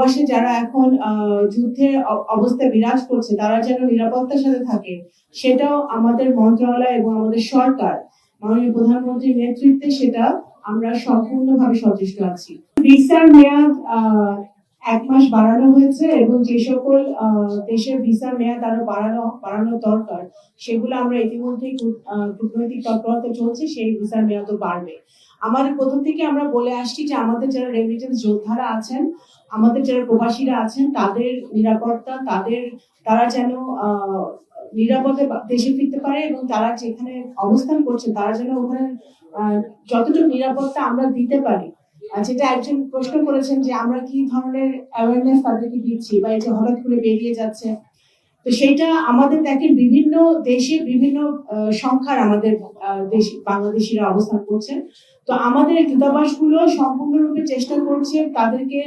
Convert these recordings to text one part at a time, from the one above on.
প্রবাসে যারা এখন যুদ্ধের অবস্থা বিরাজ করছে তারা যেন নিরাপত্তার সাথে থাকে, সেটাও আমাদের মন্ত্রণালয় এবং আমাদের সরকার মাননীয় প্রধানমন্ত্রীর নেতৃত্বে সেটা আমরা সম্পূর্ণভাবে সচেষ্ট আছি। ভিসার মেয়াদ 1 মাস বাড়ানো হয়েছে এবং যে সকল দেশের ভিসার মেয়াদ আরো বাড়ানো দরকার সেগুলো আমরা ইতিমধ্যেই কূটনৈতিক তৎপরতা চলছে, সেই ভিসার মেয়াদও বাড়বে। আমাদের প্রথম থেকে আমরা বলে আসছি যে আমাদের যারা রেমিটেন্স যোদ্ধারা আছেন, আমাদের যারা প্রবাসীরা আছেন, তাদের নিরাপত্তা, তারা যেন নিরাপদে দেশে ফিরতে পারে এবং তারা যেখানে অবস্থান করছে তারা যেন ওখানে যতটুকু নিরাপত্তা আমরা দিতে পারি। যেটা একজন প্রশ্ন করেছেন যে আমরা কি ধরনের অ্যাওয়ারনেস তাদেরকে দিচ্ছি বা এই যে হঠাৎ করে বেরিয়ে যাচ্ছে, তো সেইটা আমাদের দেখেন বিভিন্ন দেশে বিভিন্ন সংখ্যার আমাদের বাংলাদেশিরা অবস্থান করছেন। তো আমাদের দূতাবাসগুলো সম্পূর্ণরূপে চেষ্টা করছে তাদেরকে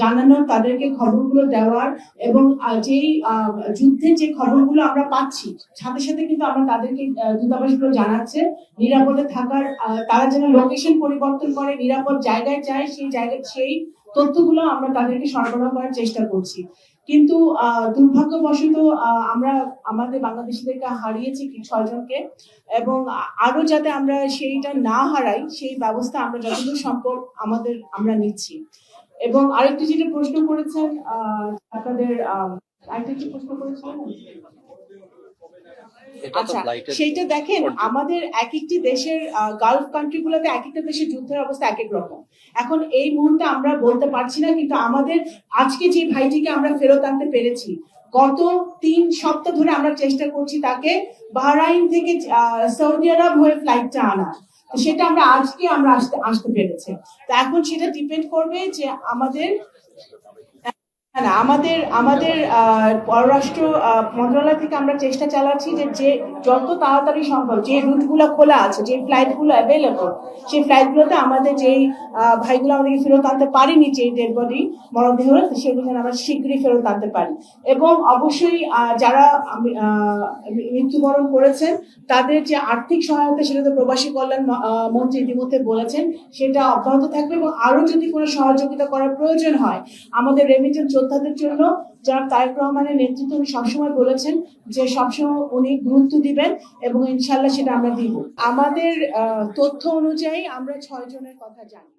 জানানোর, তাদেরকে খবরগুলো দেওয়ার এবং যেই যুদ্ধের যে খবরগুলো আমরা পাচ্ছি সাথে সাথে কিন্তু আমরা তাদেরকে দূতাবাসগুলো জানাচ্ছে নিরাপদে থাকার, তারা যেন লোকেশন পরিবর্তন করে নিরাপদ জায়গায় যায়, সেই তথ্যগুলো আমরা তাদেরকে সরবরাহ করার চেষ্টা করছি। কিন্তু দুর্ভাগ্যবশত আমরা আমাদের বাংলাদেশিদেরকে হারিয়েছি 6 জনকে এবং আরো যাতে আমরা সেইটা না হারাই সেই ব্যবস্থা আমরা যতদূর সম্ভব আমরা নিচ্ছি। এবং আরেকটি যেটা প্রশ্ন করেছেন আপনাদের আরেকটা কি প্রশ্ন করেছিলেন? আচ্ছা, সেইটা দেখেন আমাদের এক একটি দেশের গালফ কান্ট্রিগুলোতে এক একটা দেশের যুদ্ধের অবস্থা এক এক রকম। এখন এই মুহূর্তে আমরা বলতে পারছি না, কিন্তু আমাদের আজকে যে ভাইটিকে আমরা ফেরত আনতে পেরেছি, গত 3 সপ্তাহ ধরে আমরা চেষ্টা করছি তাকে বাহরাইন থেকে সৌদি আরব হয়ে ফ্লাইটটা আনা, সেটা আজকে আমরা আসতে পেরেছি। তো এখন সেটা ডিপেন্ড করবে যে আমাদের পররাষ্ট্র মন্ত্রণালয় থেকে আমরা চেষ্টা চালাচ্ছি যে যত তাড়াতাড়ি সম্ভব যে রুটগুলো খোলা আছে, যে ফ্লাইটগুলো অ্যাভেলেবল, সেই ফ্লাইটগুলোতে আমাদের যেই ভাইগুলো আমাদেরকে ফেরত আনতে পারিনি, যে ডেড বডি মরদেহ, সেগুলো আমরা শীঘ্রই ফেরত আনতে পারি। এবং অবশ্যই যারা মৃত্যুবরণ করেছেন তাদের যে আর্থিক সহায়তা, সেটা তো প্রবাসী কল্যাণ মন্ত্রী ইতিমধ্যে বলেছেন সেটা অব্যাহত থাকবে এবং আরো যদি কোনো সহযোগিতা করার প্রয়োজন হয় আমাদের রেমিটেন্স যোদ্ধাদের জন্য যারা তারেক রহমানের নেতৃত্বে উনি সবসময় বলেছেন যে সবসময় উনি গুরুত্ব দিবেন এবং ইনশাল্লাহ সেটা আমরা দিব। আমাদের তথ্য অনুযায়ী আমরা 6 জনের কথা জানি।